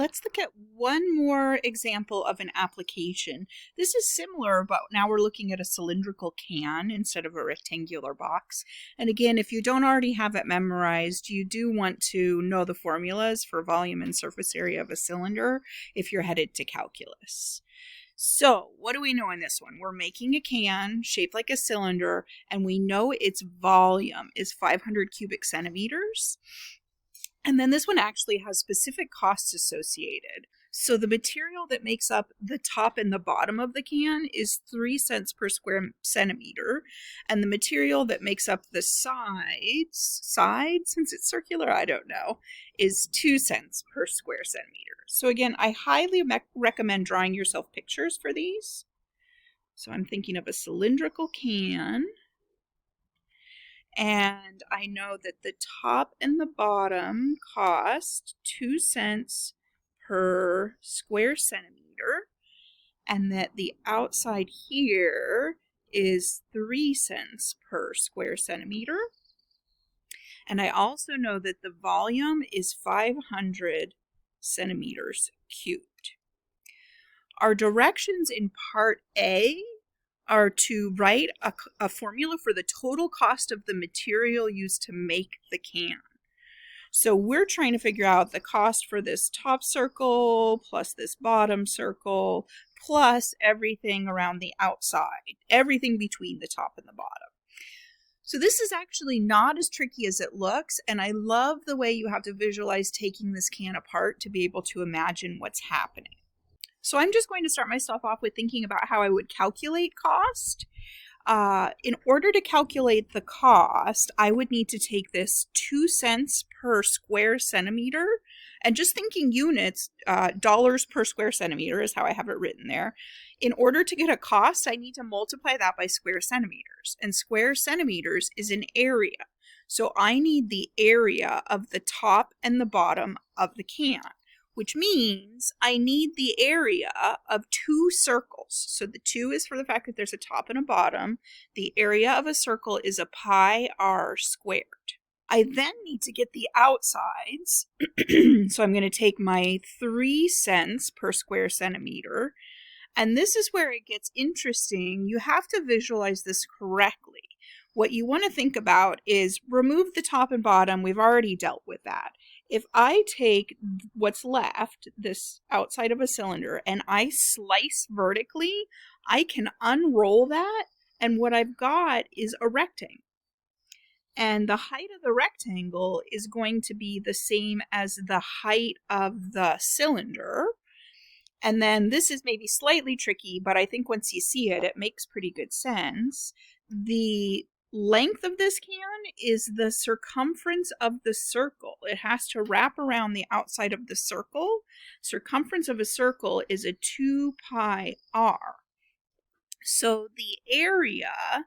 let's look at one more example of an application. This is similar, but now we're looking at a cylindrical can instead of a rectangular box. And again, if you don't already have it memorized, you do want to know the formulas for volume and surface area of a cylinder if you're headed to calculus. So what do we know in this one? We're making a can shaped like a cylinder, and we know its volume is 500 cubic centimeters. And then this one actually has specific costs associated. So the material that makes up the top and the bottom of the can is 3 cents per square centimeter. And the material that makes up the sides, since it's circular, I don't know, is 2 cents per square centimeter. So again, I highly recommend drawing yourself pictures for these. So I'm thinking of a cylindrical can. And I know that the top and the bottom cost 2 cents per square centimeter, and that the outside here is 3 cents per square centimeter. And I also know that the volume is 500 centimeters cubed. Our directions in part A are to write a formula for the total cost of the material used to make the can. So we're trying to figure out the cost for this top circle plus this bottom circle plus everything around the outside, everything between the top and the bottom. So this is actually not as tricky as it looks, and I love the way you have to visualize taking this can apart to be able to imagine what's happening. So I'm just going to start myself off with thinking about how I would calculate cost. In order to calculate the cost, I would need to take this 2 cents per square centimeter, and just thinking units, dollars per square centimeter is how I have it written there. In order to get a cost, I need to multiply that by square centimeters, and square centimeters is an area. So I need the area of the top and the bottom of the can, which means I need the area of 2 circles. So the 2 is for the fact that there's a top and a bottom. The area of a circle is a pi r squared. I then need to get the outsides. So I'm going to take my 3 cents per square centimeter. And this is where it gets interesting. You have to visualize this correctly. What you want to think about is remove the top and bottom. We've already dealt with that. If I take what's left, this outside of a cylinder, and I slice vertically, I can unroll that, and what I've got is a rectangle. And the height of the rectangle is going to be the same as the height of the cylinder. And then this is maybe slightly tricky, but I think once you see it, it makes pretty good sense. The length of this can is the circumference of the circle. It has to wrap around the outside of the circle. Circumference of a circle is a 2 pi r. So the area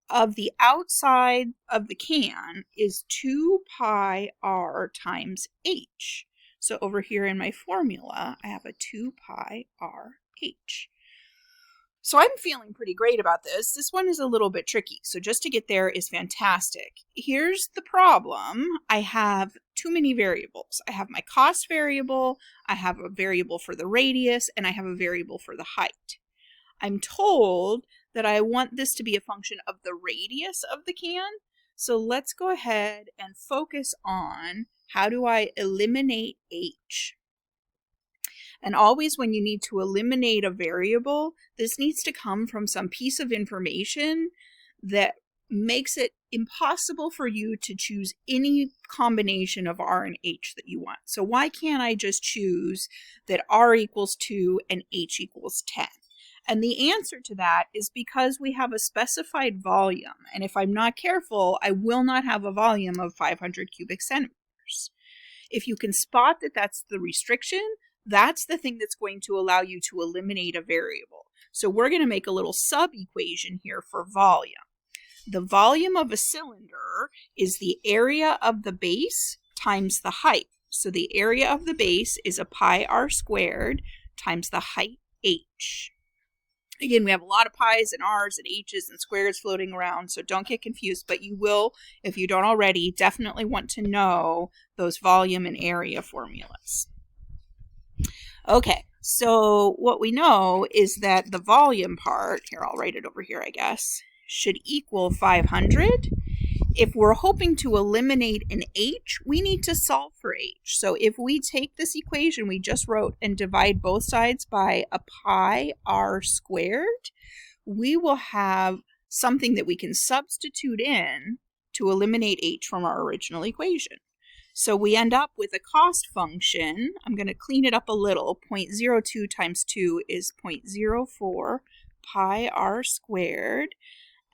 of the outside of the can is 2 pi r times h. So over here in my formula, I have a 2 pi r h. So I'm feeling pretty great about this. This one is a little bit tricky. So just to get there is fantastic. Here's the problem. I have too many variables. I have my cost variable, I have a variable for the radius, and I have a variable for the height. I'm told that I want this to be a function of the radius of the can. So let's go ahead and focus on how do I eliminate h. And always when you need to eliminate a variable, this needs to come from some piece of information that makes it impossible for you to choose any combination of r and h that you want. So why can't I just choose that r equals 2 and h equals 10? And the answer to that is because we have a specified volume. And if I'm not careful, I will not have a volume of 500 cubic centimeters. If you can spot that that's the restriction, that's the thing that's going to allow you to eliminate a variable. So we're going to make a little sub-equation here for volume. The volume of a cylinder is the area of the base times the height. So the area of the base is a pi r squared times the height h. Again, we have a lot of pi's and r's and h's and squares floating around, so don't get confused, but you will, if you don't already, definitely want to know those volume and area formulas. Okay, so what we know is that the volume part, here I'll write it over here I guess, should equal 500. If we're hoping to eliminate an h, we need to solve for h. So if we take this equation we just wrote and divide both sides by a pi r squared, we will have something that we can substitute in to eliminate h from our original equation. So we end up with a cost function. I'm going to clean it up a little. 0.02 times 2 is 0.04 pi r squared.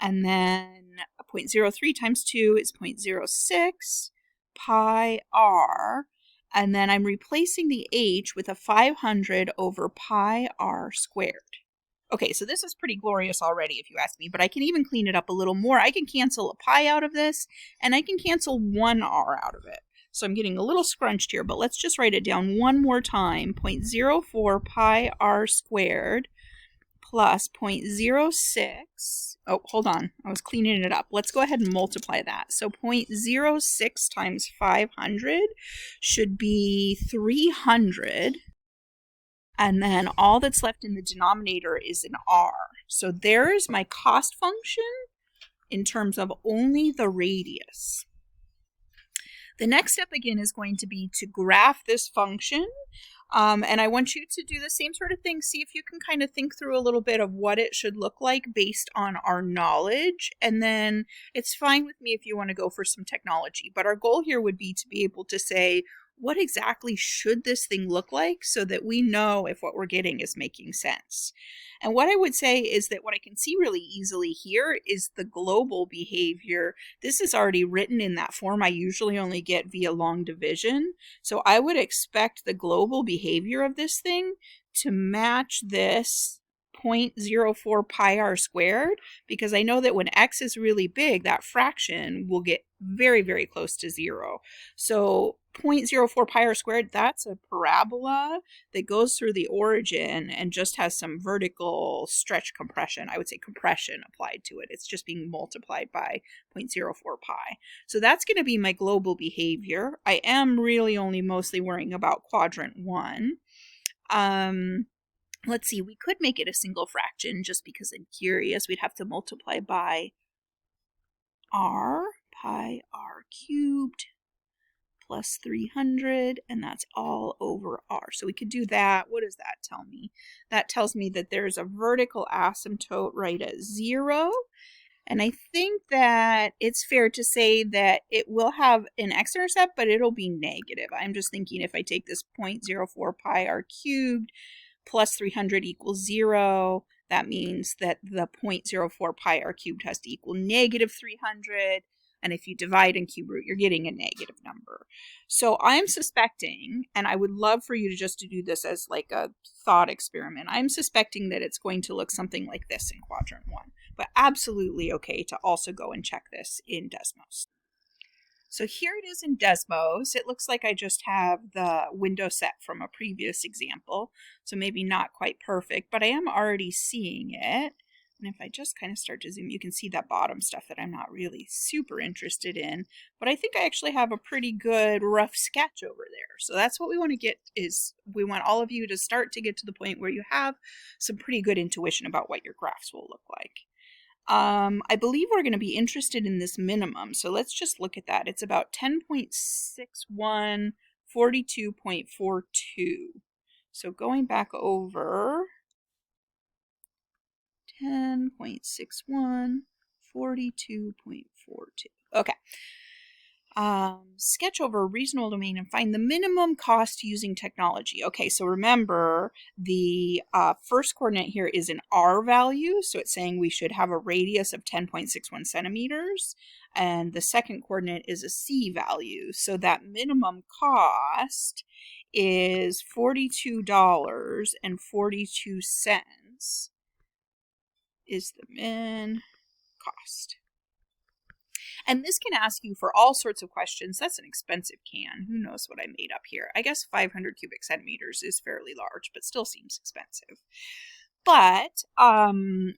And then 0.03 times 2 is 0.06 pi r. And then I'm replacing the h with a 500 over pi r squared. Okay, so this is pretty glorious already if you ask me, but I can even clean it up a little more. I can cancel a pi out of this, and I can cancel one r out of it. So I'm getting a little scrunched here, but let's just write it down one more time. 0.04 pi r squared plus 0.06. Oh, hold on. I was cleaning it up. Let's go ahead and multiply that. So 0.06 times 500 should be 300. And then all that's left in the denominator is an r. So there's my cost function in terms of only the radius. The next step again is going to be to graph this function. And I want you to do the same sort of thing. See if you can kind of think through a little bit of what it should look like based on our knowledge. And then it's fine with me if you want to go for some technology. But our goal here would be to be able to say, what exactly should this thing look like so that we know if what we're getting is making sense? And what I would say is that what I can see really easily here is the global behavior. This is already written in that form I usually only get via long division. So I would expect the global behavior of this thing to match this 0.04 pi r squared, because I know that when x is really big, that fraction will get very, very close to 0. So 0.04 pi r squared, that's a parabola that goes through the origin and just has some vertical stretch compression. I would say compression applied to it. It's just being multiplied by 0.04 pi. So that's going to be my global behavior. I am really only mostly worrying about quadrant 1. Let's see, we could make it a single fraction just because I'm curious. We'd have to multiply by r, pi r cubed plus 300, and that's all over r. So we could do that. What does that tell me? That tells me that there's a vertical asymptote right at 0. And I think that it's fair to say that it will have an x-intercept, but it'll be negative. I'm just thinking if I take this 0.04 pi r cubed plus 300 equals 0, that means that the 0.04 pi r cubed has to equal negative 300. And if you divide and cube root, you're getting a negative number. So I'm suspecting, and I would love for you to just do this as like a thought experiment, I'm suspecting that it's going to look something like this in quadrant 1. But absolutely okay to also go and check this in Desmos. So here it is in Desmos. It looks like I just have the window set from a previous example, so maybe not quite perfect, but I am already seeing it. And if I just kind of start to zoom, you can see that bottom stuff that I'm not really super interested in, but I think I actually have a pretty good rough sketch over there. So that's what we want to get, is we want all of you to start to get to the point where you have some pretty good intuition about what your graphs will look like. I believe we're going to be interested in this minimum, so let's just look at that. It's about 10.61, 42.42. So going back over 10.61, 42.42. Okay. Sketch over a reasonable domain and find the minimum cost using technology. Okay, so remember the first coordinate here is an r value, so it's saying we should have a radius of 10.61 centimeters, and the second coordinate is a c value, so that minimum cost is $42.42 is the min cost. And this can ask you for all sorts of questions. That's an expensive can. Who knows what I made up here? I guess 500 cubic centimeters is fairly large, but still seems expensive. But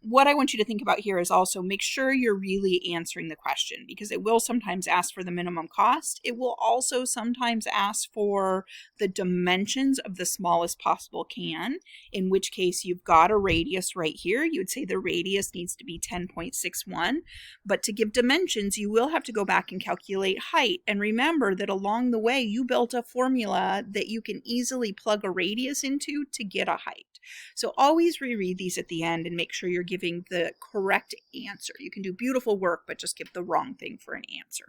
what I want you to think about here is also make sure you're really answering the question, because it will sometimes ask for the minimum cost. It will also sometimes ask for the dimensions of the smallest possible can, in which case you've got a radius right here. You would say the radius needs to be 10.61. But to give dimensions, you will have to go back and calculate height. And remember that along the way, you built a formula that you can easily plug a radius into to get a height. So always reread these at the end and make sure you're giving the correct answer. You can do beautiful work, but just give the wrong thing for an answer.